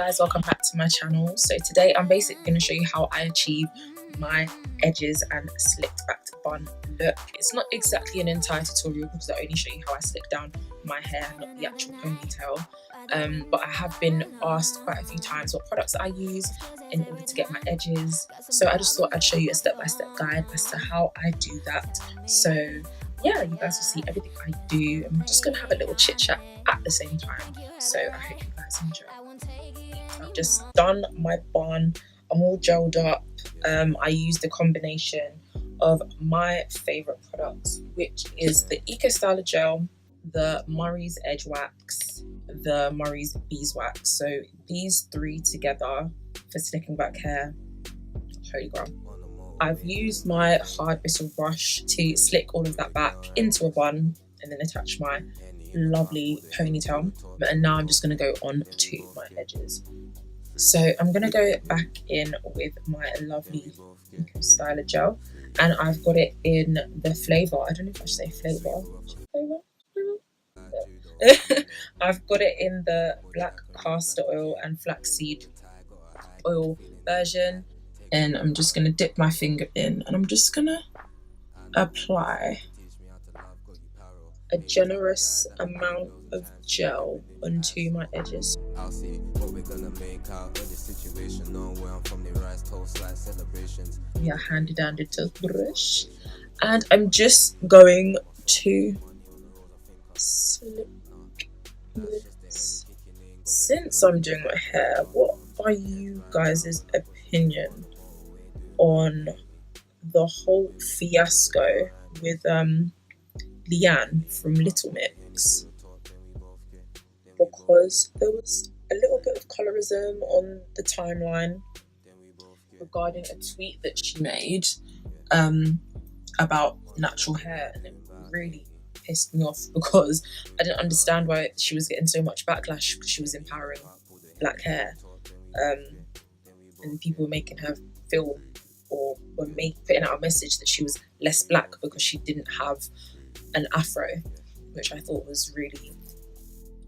guys, welcome back to my channel. So today I'm basically going to show you how I achieve my edges and slicked back to bun look. It's not exactly an entire tutorial because I only show you how I slick down my hair, not the actual ponytail. But I have been asked quite a few times what products I use in order to get my edges. So I just thought I'd show you a step-by-step guide as to how I do that. So yeah, you guys will see everything I do. I'm just going to have a little chit chat at the same time. So I hope you guys enjoy. I've just done my bun. I'm all gelled up. I used a combination of my favourite products, which is the Eco Styler Gel, the Murray's Edgewax, the Murray's Beeswax. So these three together for slicking back hair, holy grail. I've used my hard bristle brush to slick all of that back into a bun and then attach my lovely ponytail. And now I'm just going to go on to my edges. So I'm going to go back in with my lovely Eco Styler Gel, and I've got it in the flavour. I don't know if I should say flavour. I've got it in the black castor oil and flaxseed oil version. And I'm just going to dip my finger in and I'm just going to apply a generous amount of gel onto my edges. I'll see what we're gonna make out of the situation. Know where I'm from, the rice toast like celebrations. Yeah, handy dandy toothbrush. And I'm just going to slick this. Since I'm doing my hair, what are you guys' opinion on the whole fiasco with Leanne from Little Mix? Because there was a little bit of colorism on the timeline regarding a tweet that she made about natural hair, and it really pissed me off because I didn't understand why she was getting so much backlash because she was empowering black hair, and people were making her feel or were putting out a message that she was less black because she didn't have an afro, which I thought was really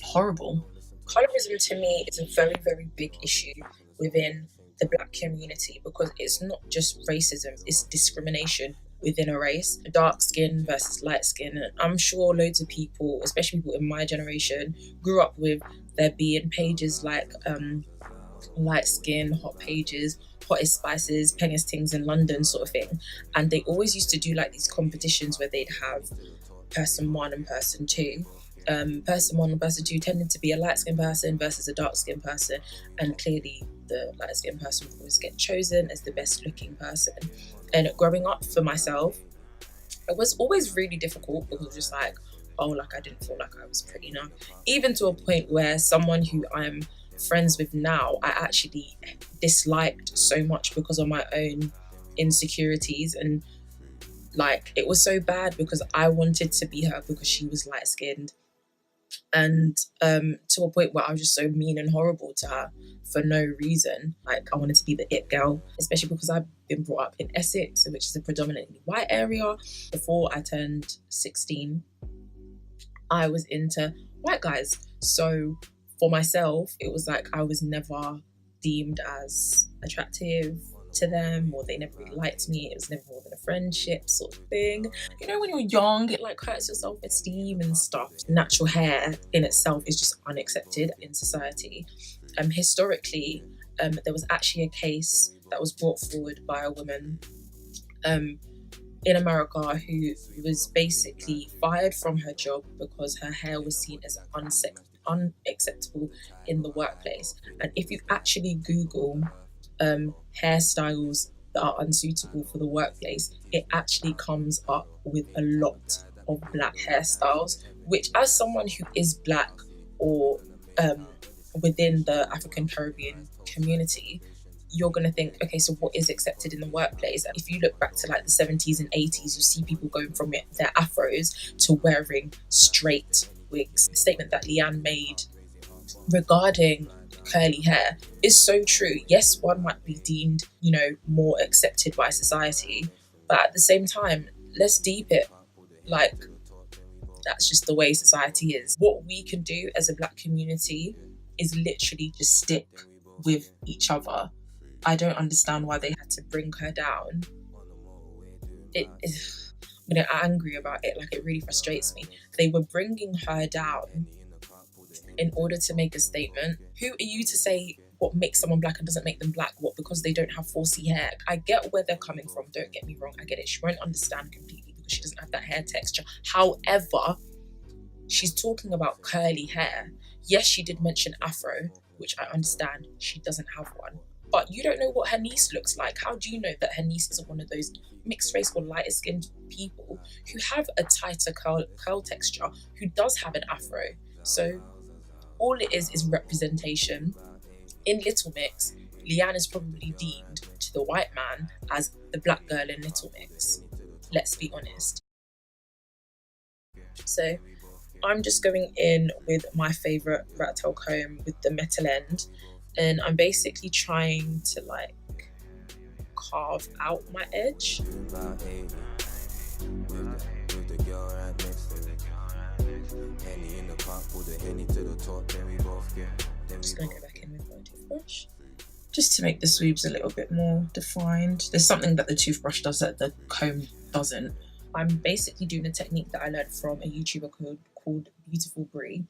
horrible. Colorism to me is a very, very big issue within the black community because it's not just racism, it's discrimination within a race. Dark skin versus light skin. And I'm sure loads of people, especially people in my generation, grew up with there being pages like light skin, hot pages, hottest spices, penniest things in London sort of thing. And they always used to do like these competitions where they'd have person 1 and person 2. Person 1 and person 2 tended to be a light skinned person versus a dark skinned person, and clearly the light skinned person would always get chosen as the best looking person. And growing up for myself, it was always really difficult because it was just like, oh, like I didn't feel like I was pretty enough. Even to a point where someone who I'm friends with now, I actually disliked so much because of my own insecurities, and like it was so bad because I wanted to be her because she was light skinned, and to a point where I was just so mean and horrible to her for no reason. Like I wanted to be the it girl, especially because I've been brought up in Essex, which is a predominantly white area. Before I turned 16, I was into white guys, so for myself it was like I was never deemed as attractive to them, or they never really liked me. It was never more than a friendship sort of thing. You know, when you're young, it like hurts your self-esteem and stuff. Natural hair in itself is just unaccepted in society. Historically, there was actually a case that was brought forward by a woman in America who was basically fired from her job because her hair was seen as unacceptable in the workplace. And if you actually Google hairstyles that are unsuitable for the workplace, it actually comes up with a lot of black hairstyles, which as someone who is black or within the African Caribbean community, you're going to think, okay, so what is accepted in the workplace? If you look back to like the 70s and 80s, you see people going from their afros to wearing straight wigs. The statement that Leanne made regarding curly hair is so true. Yes, one might be deemed, you know, more accepted by society, but at the same time, let's deep it. Like, that's just the way society is. What we can do as a black community is literally just stick with each other. I don't understand why they had to bring her down. I'm getting angry about it, like it really frustrates me. They were bringing her down in order to make a statement. Who are you to say what makes someone black and doesn't make them black? What, because they don't have 4C hair? I get where they're coming from, don't get me wrong, I get it. She won't understand completely because she doesn't have that hair texture. However, she's talking about curly hair. Yes, she did mention afro, which I understand she doesn't have one. But you don't know what her niece looks like. How do you know that her niece isn't one of those mixed race or lighter skinned people who have a tighter curl texture, who does have an afro? So all it is representation. In Little Mix, Leanne is probably deemed to the white man as the black girl in Little Mix. Let's be honest. So I'm just going in with my favourite rat tail comb with the metal end, and I'm basically trying to like carve out my edge. I'm just going to go back in with my toothbrush just to make the sweeps a little bit more defined. There's something that the toothbrush does that the comb doesn't. I'm basically doing a technique that I learned from a YouTuber called Beautiful Brie.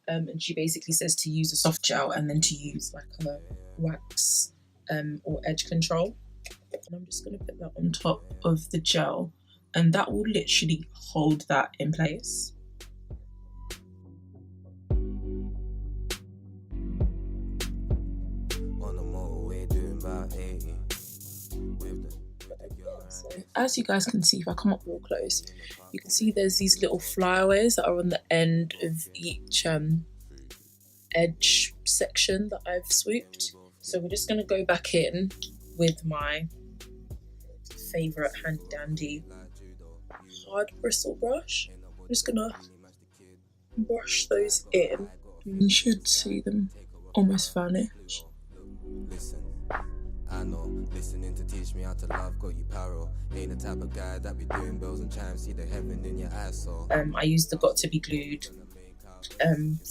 And she basically says to use a soft gel and then to use like a wax or edge control. And I'm just going to put that on top of the gel, and that will literally hold that in place. So as you guys can see, if I come up real close, you can see there's these little flyaways that are on the end of each edge section that I've swooped. So we're just going to go back in with my favourite handy dandy hard bristle brush. I'm just going to brush those in. You should see them almost vanish. I know, listening to teach me how to love got you paro. Ain't the type of guy that be doing bells and chimes, see the heaven in your eyes. So I used the Got To Be Glued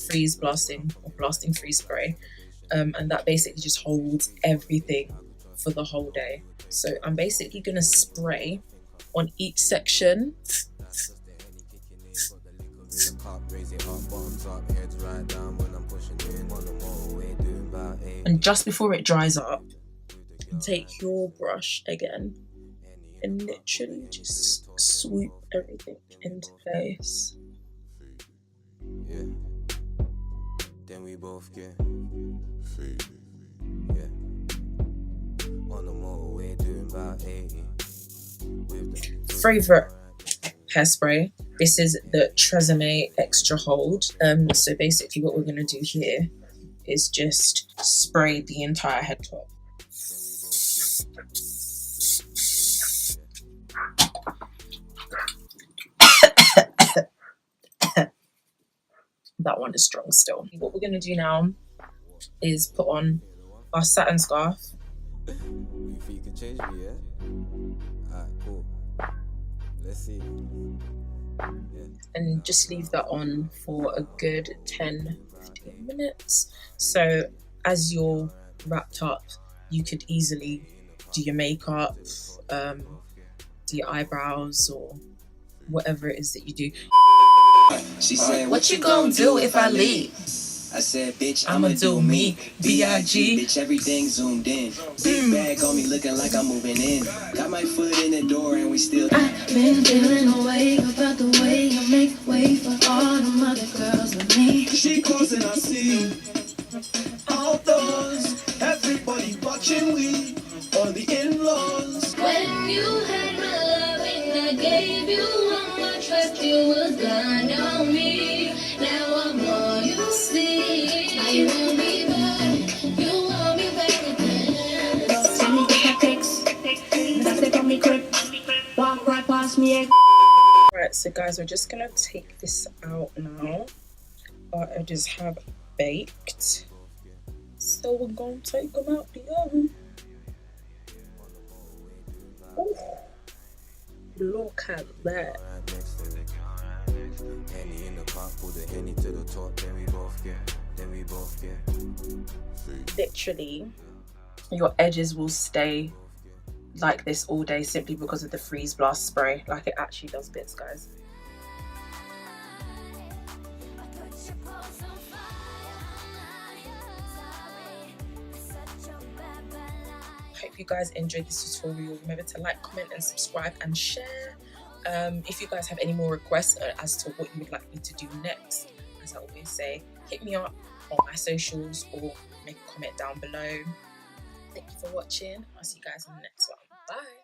freeze blasting or blasting freeze spray, and that basically just holds everything for the whole day. So I'm basically gonna spray on each section. And just before it dries up, take your brush again and literally just swoop everything into place. Yeah. Then we both get free. Yeah. On the motorway doing about 80. Favorite hairspray. This is the Tresemme Extra Hold. So basically what we're gonna do here is just spray the entire head top. That one is strong still. What we're going to do now is put on our satin scarf. You think you can change me, yeah? Alright, cool. Let's see. Yeah. And just leave that on for a good 10-15 minutes. So as you're wrapped up, you could easily do your makeup, do your eyebrows, or whatever it is that you do. She said, what you gonna do if I leave? I said, bitch, I'ma do me. B.I.G. Bitch, everything zoomed in. Big bag on me looking like I'm moving in. Got my foot in the door and we still. I've been feeling away about the way you make way for all the other girls with me. She calls and I see outdoors. Everybody watching we all the in-laws. When you had my loving, I gave you all my trust. You was blind on me. Now I'm all you see. You want me back. You want me back again. See me get my pics. That's it on me quick. Walk right past me. Right, so guys, we're just gonna take this out now. Our edges have baked. So we're gonna take them out the oven. Ooh. Look at that. Henny in the pot, pull the Henny to the top, then we both get literally your edges will stay like this all day simply because of the freeze blast spray. Like, it actually does bits, guys. Hope you guys enjoyed this tutorial. Remember to like, comment and subscribe and share. If you guys have any more requests as to what you would like me to do next, as I always say, hit me up on my socials or make a comment down below. Thank you for watching. I'll see you guys in the next one. Bye.